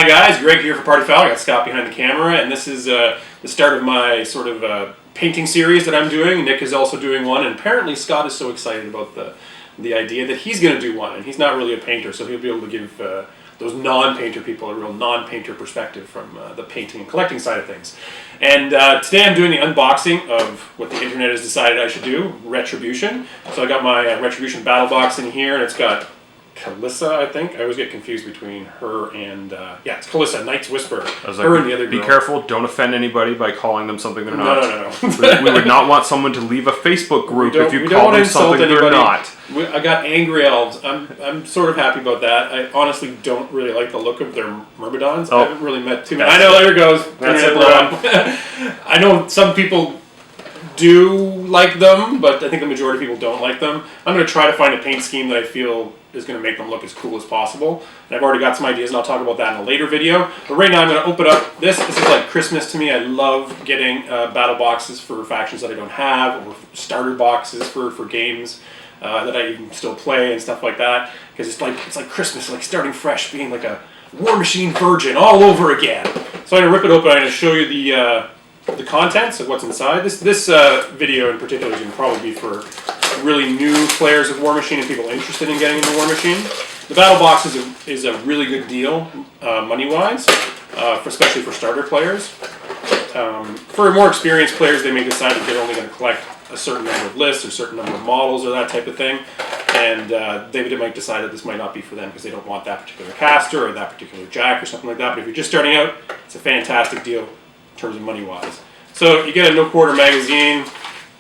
Hi guys, Greg here for Party Foul. I got Scott behind the camera, and this is the start of my sort of painting series that I'm doing. Nick is also doing one, and apparently Scott is so excited about the idea that he's going to do one, and he's not really a painter, so he'll be able to give those non-painter people a real non-painter perspective from the painting and collecting side of things. And today I'm doing the unboxing of what the internet has decided I should do, Retribution. So I got my Retribution battle box in here, and it's got Kalissa, I think. I always get confused between her and, yeah, it's Kalissa, Knight's Whisper. I was like, her and the other girl. Be careful, don't offend anybody by calling them something they're not. No. We would not want someone to leave a Facebook group if you call them something they're not. I got Angry Elves. I'm sort of happy about that. I honestly don't really like the look of their Myrmidons. I haven't really met too many. I know, there it goes. That's it, I know some people do like them, but I think the majority of people don't like them. I'm going to try to find a paint scheme that I feel is going to make them look as cool as possible. And I've already got some ideas, and I'll talk about that in a later video. But right now I'm going to open up this. This is like Christmas to me. I love getting battle boxes for factions that I don't have, or starter boxes for games that I even still play and stuff like that. Because it's like Christmas, like starting fresh, being like a War Machine virgin all over again. So I'm going to rip it open. I'm going to show you the contents of what's inside. This video in particular is going to probably be for really new players of War Machine and people interested in getting into War Machine. The battle box is a really good deal money-wise, especially for starter players. For more experienced players, they may decide that they're only going to collect a certain number of lists or a certain number of models or that type of thing, and they might decide that this might not be for them because they don't want that particular caster or that particular jack or something like that. But if you're just starting out, it's a fantastic deal in terms of money-wise. So you get a no-quarter magazine.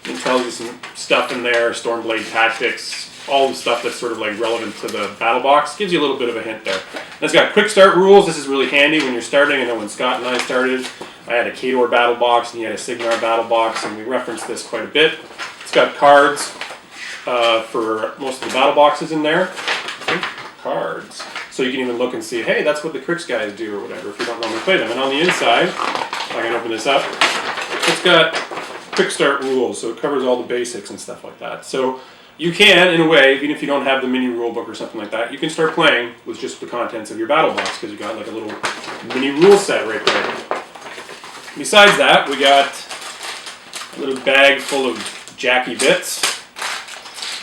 It tells you some stuff in there, Stormblade Tactics, all the stuff that's sort of like relevant to the battle box. Gives you a little bit of a hint there. And it's got quick start rules. This is really handy when you're starting. I know when Scott and I started, I had a Khador battle box and he had a Cygnar battle box, and we referenced this quite a bit. It's got cards for most of the battle boxes in there. Cards. So you can even look and see, hey, that's what the Crix guys do or whatever if you don't normally play them. And on the inside, if I can open this up, it's got quick start rules, so it covers all the basics and stuff like that. So you can, in a way, even if you don't have the mini rule book or something like that, you can start playing with just the contents of your battle box because you got like a little mini rule set right there. Besides that, we got a little bag full of Jackie bits,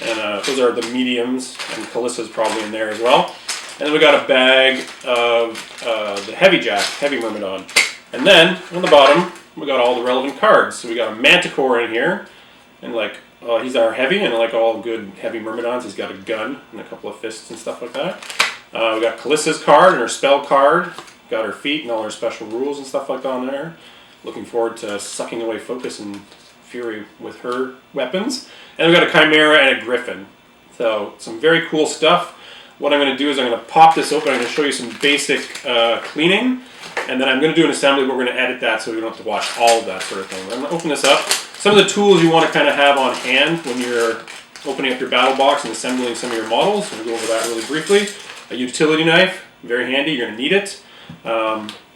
and those are the mediums, and Kalissa's probably in there as well. And then we got a bag of the heavy Myrmidon, and then on the bottom we got all the relevant cards. So we got a Manticore in here, and he's our heavy, and like all good heavy Myrmidons, he's got a gun and a couple of fists and stuff like that. We got Kalissa's card and her spell card. Got her feet and all her special rules and stuff like that on there. Looking forward to sucking away focus and fury with her weapons. And we got a Chimera and a Griffin. So some very cool stuff. What I'm going to do is I'm going to pop this open. I'm going to show you some basic cleaning. And then I'm going to do an assembly, but we're going to edit that so we don't have to watch all of that sort of thing. I'm going to open this up. Some of the tools you want to kind of have on hand when you're opening up your battle box and assembling some of your models. We'll go over that really briefly. A utility knife, very handy. You're going to need it.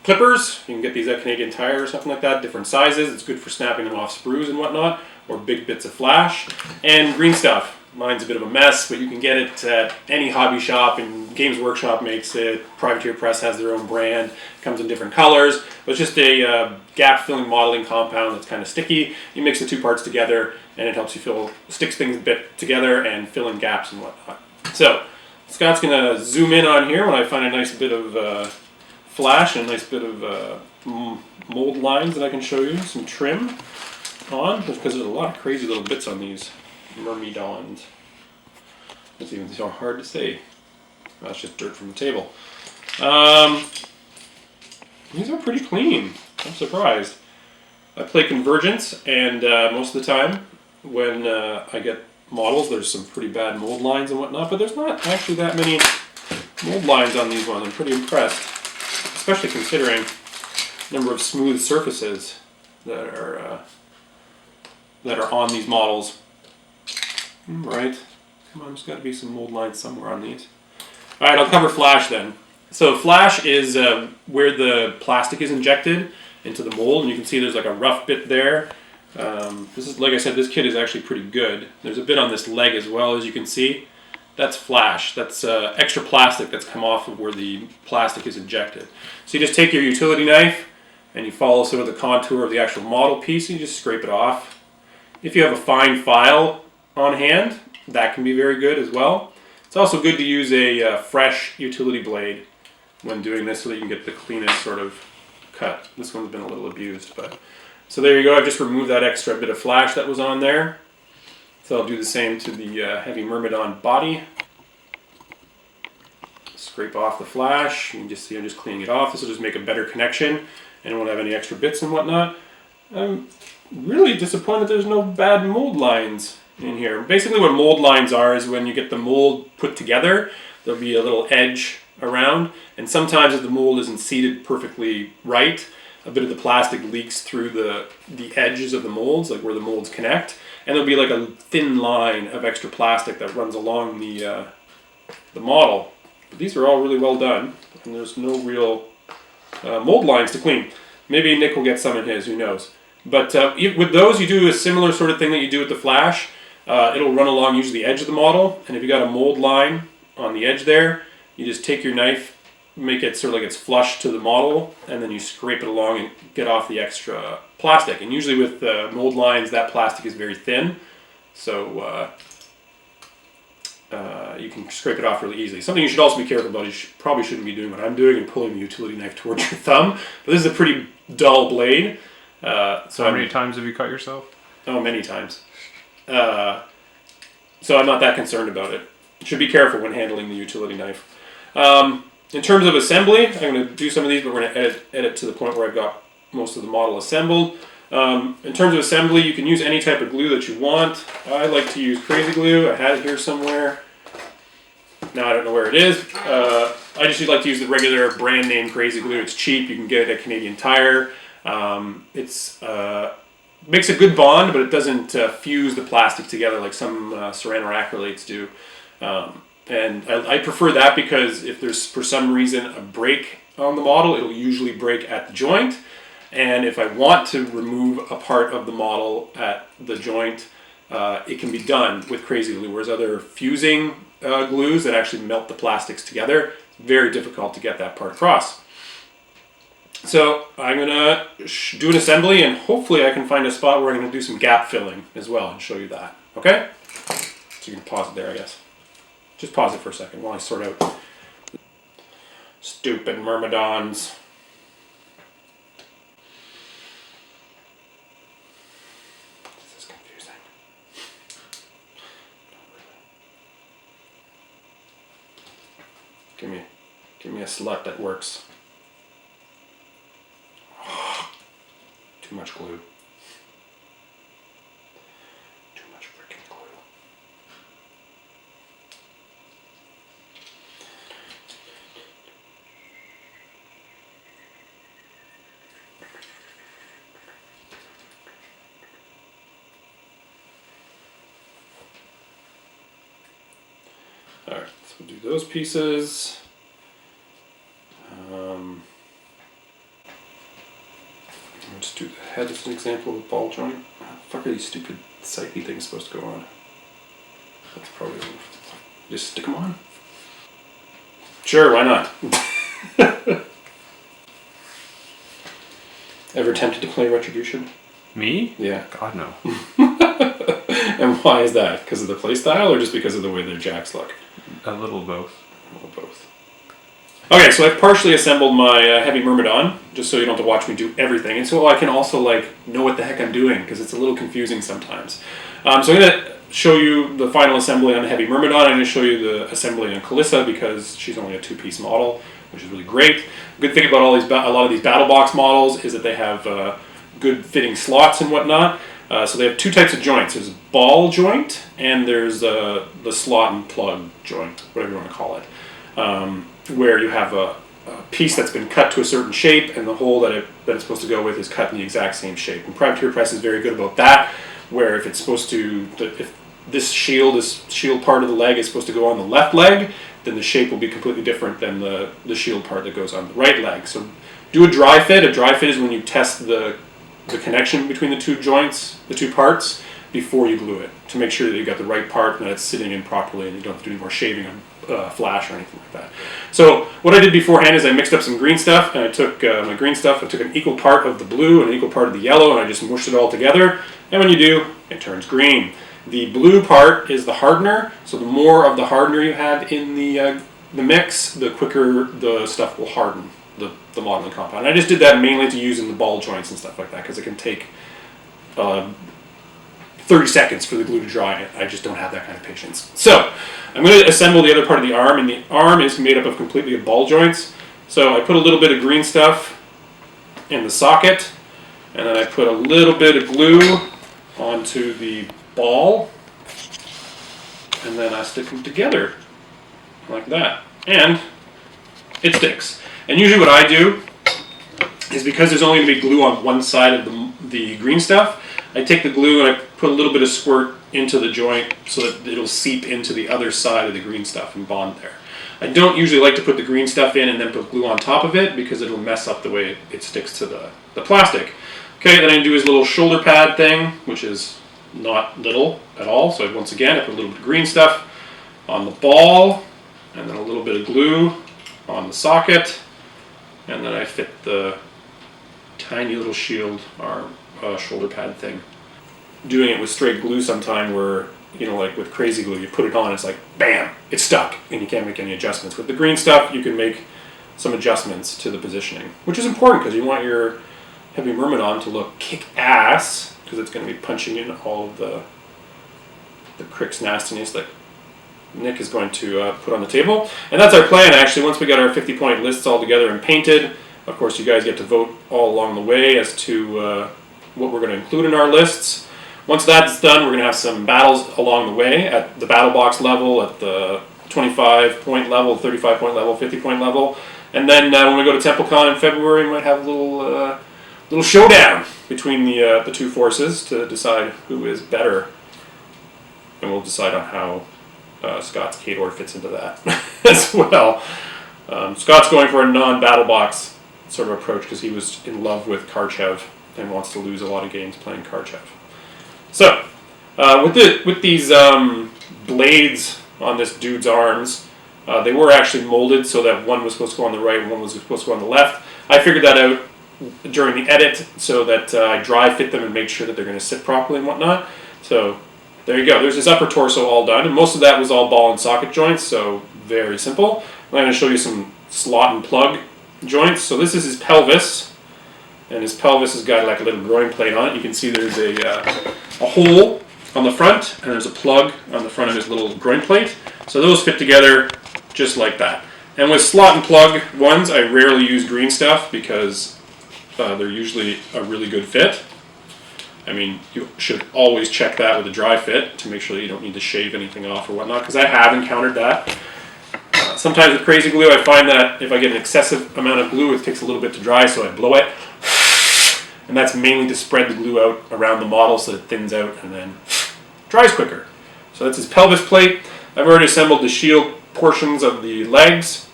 Clippers, you can get these at Canadian Tire or something like that, different sizes. It's good for snapping them off sprues and whatnot, or big bits of flash. And green stuff. Mine's a bit of a mess, but you can get it at any hobby shop, and Games Workshop makes it. Privateer Press has their own brand. It comes in different colors. But it's just a gap-filling modeling compound that's kind of sticky. You mix the two parts together, and it helps you sticks things a bit together and fill in gaps and whatnot. So, Scott's going to zoom in on here when I find a nice bit of flash and a nice bit of mold lines that I can show you. Some trim on, because there's a lot of crazy little bits on these Myrmidons. It's even so hard to say. That's just dirt from the table. These are pretty clean. I'm surprised. I play Convergence, and most of the time when I get models, there's some pretty bad mold lines and whatnot, but there's not actually that many mold lines on these ones. I'm pretty impressed, especially considering the number of smooth surfaces that are on these models. Right. Come on, there's got to be some mold lines somewhere on these. Alright, I'll cover flash then. So flash is where the plastic is injected into the mold, and you can see there's like a rough bit there. This is, like I said, this kit is actually pretty good. There's a bit on this leg as well, as you can see. That's flash. That's extra plastic that's come off of where the plastic is injected. So you just take your utility knife and you follow sort of the contour of the actual model piece and you just scrape it off. If you have a fine file on hand, that can be very good as well. It's also good to use a fresh utility blade when doing this so that you can get the cleanest sort of cut. This one's been a little abused, but so there you go. I've just removed that extra bit of flash that was on there. So I'll do the same to the Heavy Myrmidon body. Scrape off the flash. You can just see I'm just cleaning it off. This will just make a better connection and it won't have any extra bits and whatnot. I'm really disappointed there's no bad mold lines in here. Basically what mold lines are is when you get the mold put together, there'll be a little edge around, and sometimes if the mold isn't seated perfectly right, a bit of the plastic leaks through the edges of the molds, like where the molds connect, and there'll be like a thin line of extra plastic that runs along the model. But these are all really well done, and there's no real mold lines to clean. Maybe Nick will get some in his, who knows. But with those, you do a similar sort of thing that you do with the flash. It'll run along usually the edge of the model, and if you got a mold line on the edge there, you just take your knife, make it sort of like it's flush to the model, and then you scrape it along and get off the extra plastic. And usually with mold lines, that plastic is very thin, so you can scrape it off really easily. Something you should also be careful about is you probably shouldn't be doing what I'm doing and pulling the utility knife towards your thumb. But this is a pretty dull blade. So how many times have you cut yourself? Oh, many times. So I'm not that concerned about it. You should be careful when handling the utility knife. In terms of assembly, I'm going to do some of these, but we're going to edit to the point where I've got most of the model assembled. In terms of assembly, you can use any type of glue that you want. I like to use Crazy Glue. I had it here somewhere. Now I don't know where it is. I just like to use the regular brand name Crazy Glue. It's cheap. You can get it at Canadian Tire. It's makes a good bond, but it doesn't fuse the plastic together like some ceranoacrylates do. And I prefer that because if there's for some reason a break on the model, it'll usually break at the joint. And if I want to remove a part of the model at the joint, it can be done with Crazy Glue, whereas other fusing glues that actually melt the plastics together, it's very difficult to get that part across. So I'm going to do an assembly, and hopefully I can find a spot where I'm going to do some gap filling as well and show you that. Okay? So you can pause it there, I guess. Just pause it for a second while I sort out stupid Myrmidons. This is confusing. Give me a slut that works. Too much glue. Too much freaking glue. Alright, so we'll do those pieces. I'll just do the head as an example of ball joint. How the fuck are these stupid psyche things supposed to go on? That's probably... Just stick them on. Sure, why not? Ever tempted to play Retribution? Me? Yeah. God, no. And why is that? Because of the playstyle or just because of the way their jacks look? A little of both. A little both. Okay, so I've partially assembled my Heavy Myrmidon, just so you don't have to watch me do everything, and so I can also know what the heck I'm doing, because it's a little confusing sometimes. So I'm going to show you the final assembly on the Heavy Myrmidon. I'm going to show you the assembly on Calissa, because she's only a two-piece model, which is really great. The good thing about a lot of these battle box models is that they have good fitting slots and whatnot. So they have two types of joints. There's a ball joint, and there's the slot and plug joint, whatever you want to call it. Where you have a piece that's been cut to a certain shape, and the hole that it's supposed to go with is cut in the exact same shape. And Privateer Press is very good about that, where if it's supposed to, if this shield part of the leg is supposed to go on the left leg, then the shape will be completely different than the shield part that goes on the right leg. So do a dry fit. A dry fit is when you test the connection between the two joints, the two parts. before you glue it to make sure that you got the right part and that it's sitting in properly and you don't have to do any more shaving on flash or anything like that. So what I did beforehand is I mixed up some green stuff, and I took my green stuff, I took an equal part of the blue and an equal part of the yellow, and I just mushed it all together, and when you do, it turns green. The blue part is the hardener, so the more of the hardener you have in the mix, the quicker the stuff will harden, the modeling compound. And I just did that mainly to use in the ball joints and stuff like that, because it can take 30 seconds for the glue to dry. I just don't have that kind of patience. So I'm going to assemble the other part of the arm, and the arm is made up of completely of ball joints. So I put a little bit of green stuff in the socket, and then I put a little bit of glue onto the ball, and then I stick them together like that, and it sticks. And usually what I do is, because there's only going to be glue on one side of the green stuff, I take the glue and I put a little bit of squirt into the joint so that it'll seep into the other side of the green stuff and bond there. I don't usually like to put the green stuff in and then put glue on top of it, because it'll mess up the way it sticks to the plastic. Okay, then I do his little shoulder pad thing, which is not little at all. So once again, I put a little bit of green stuff on the ball, and then a little bit of glue on the socket, and then I fit the tiny little shield arm shoulder pad thing. Doing it with straight glue sometime, where, you know, like with crazy glue, you put it on, it's like bam, it's stuck, and you can't make any adjustments. With the green stuff, you can make some adjustments to the positioning, which is important because you want your heavy Myrmidon to look kick-ass, because it's going to be punching in all of the Crick's nastiness that Nick is going to put on the table. And that's our plan, actually. Once we got our 50-point lists all together and painted, of course you guys get to vote all along the way as to what we're going to include in our lists. Once that's done, we're going to have some battles along the way at the battle box level, at the 25-point level, 35-point level, 50-point level. And then when we go to TempleCon in February, we might have a little showdown between the two forces to decide who is better. And we'll decide on how Scott's Khador fits into that as well. Scott's going for a non-battle box sort of approach because he was in love with Karchev and wants to lose a lot of games playing Karchev. So, with these blades on this dude's arms, they were actually molded so that one was supposed to go on the right and one was supposed to go on the left. I figured that out during the edit so that I dry fit them and make sure that they're going to sit properly and whatnot. So there you go. There's his upper torso all done, and most of that was all ball and socket joints, so very simple. I'm going to show you some slot and plug joints. So this is his pelvis, and his pelvis has got like a little groin plate on it. You can see there's a hole on the front, and there's a plug on the front of his little groin plate. So those fit together just like that. And with slot and plug ones, I rarely use green stuff because they're usually a really good fit. I mean, you should always check that with a dry fit to make sure that you don't need to shave anything off or whatnot, because I have encountered that. Sometimes with crazy glue, I find that if I get an excessive amount of glue, it takes a little bit to dry, so I blow it. And that's mainly to spread the glue out around the model so that it thins out and then dries quicker. So that's his pelvis plate. I've already assembled the shield portions of the legs,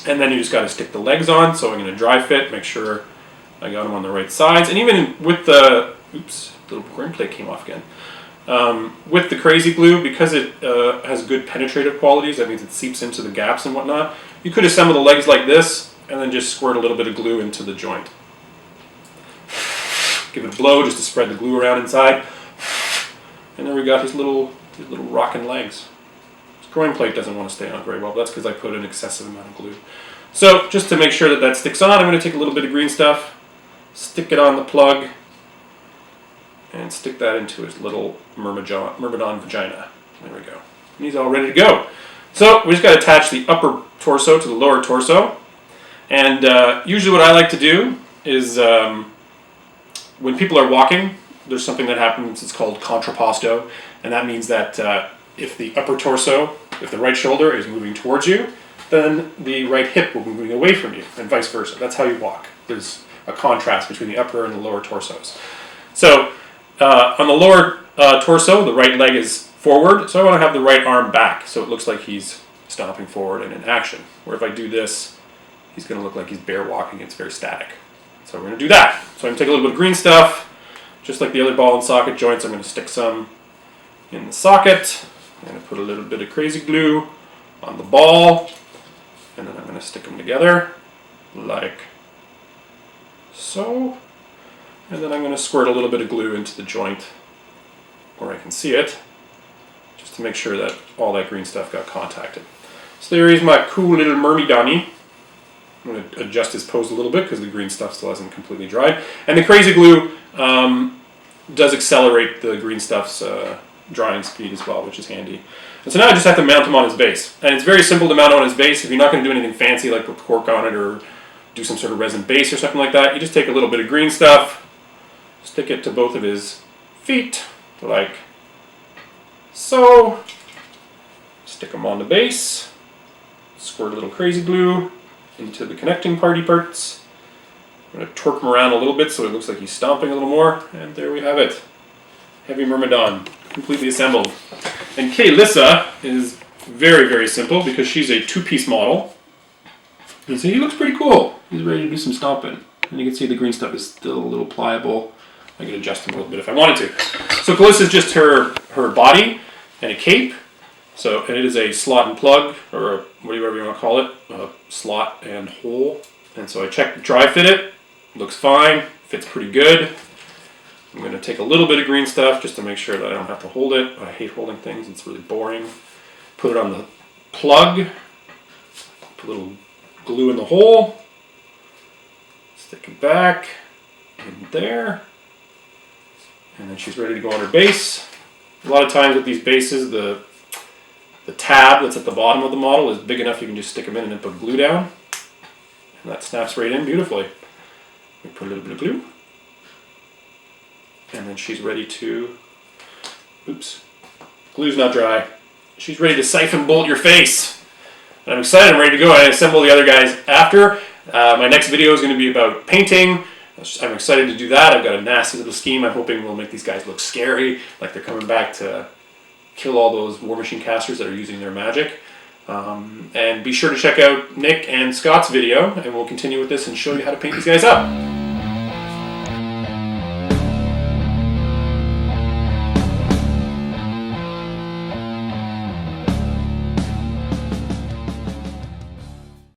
and then you just got to stick the legs on. So I'm going to dry fit, make sure I got them on the right sides. And even with the, oops, the little groin plate came off again. With the crazy glue, because it has good penetrative qualities, that means it seeps into the gaps and whatnot, you could assemble the legs like this and then just squirt a little bit of glue into the joint. Give it a blow just to spread the glue around inside. And then we got his little rocking legs. His groin plate doesn't want to stay on very well, but that's because I put an excessive amount of glue. So just to make sure that that sticks on, I'm going to take a little bit of green stuff, stick it on the plug, and stick that into his little Myrmidon vagina. There we go. And he's all ready to go. So we just got to attach the upper torso to the lower torso. And usually what I like to do is when people are walking, there's something that happens, it's called contrapposto. And that means that if the upper torso, if the right shoulder is moving towards you, then the right hip will be moving away from you, and vice versa. That's how you walk. There's a contrast between the upper and the lower torsos. So on the lower torso, the right leg is forward, so I want to have the right arm back, so it looks like he's stomping forward and in action. Where if I do this, he's going to look like he's bear walking. It's very static. So we're going to do that. So I'm going to take a little bit of green stuff, just like the other ball and socket joints, I'm going to stick some in the socket. I'm going to put a little bit of crazy glue on the ball, and then I'm going to stick them together like so. And then I'm going to squirt a little bit of glue into the joint where I can see it, just to make sure that all that green stuff got contacted. So there is my cool little Myrmidon. I'm going to adjust his pose a little bit because the green stuff still hasn't completely dried. And the crazy glue does accelerate the green stuff's drying speed as well, which is handy. And so now I just have to mount him on his base. And it's very simple to mount on his base. If you're not going to do anything fancy like put cork on it or do some sort of resin base or something like that, you just take a little bit of green stuff, stick it to both of his feet, like so. Stick them on the base, squirt a little crazy glue into the connecting parts. I'm going to torque him around a little bit so it looks like he's stomping a little more, and there we have it. Heavy Myrmidon, completely assembled. And Kaelyssa is very, very simple because she's a two-piece model. And so he looks pretty cool. He's ready to do some stomping. And you can see the green stuff is still a little pliable. I can adjust him a little bit if I wanted to. So Kaelyssa is just her body and a cape. So, and it is a slot and plug, or whatever you want to call it, a slot and hole. And so I checked, dry fit it, looks fine, fits pretty good. I'm going to take a little bit of green stuff just to make sure that I don't have to hold it. I hate holding things, it's really boring. Put it on the plug, put a little glue in the hole, stick it back in there, and then she's ready to go on her base. A lot of times with these bases, the tab that's at the bottom of the model is big enough you can just stick them in and then put glue down. And that snaps right in beautifully. We put a little bit of glue. And then she's ready to, oops, glue's not dry. She's ready to siphon bolt your face. And I'm excited, I'm ready to go. I assemble the other guys after. My next video is going to be about painting. I'm excited to do that. I've got a nasty little scheme. I'm hoping we'll make these guys look scary, like they're coming back to kill all those War Machine casters that are using their magic. And be sure to check out Nick and Scott's video, and we'll continue with this and show you how to paint these guys up.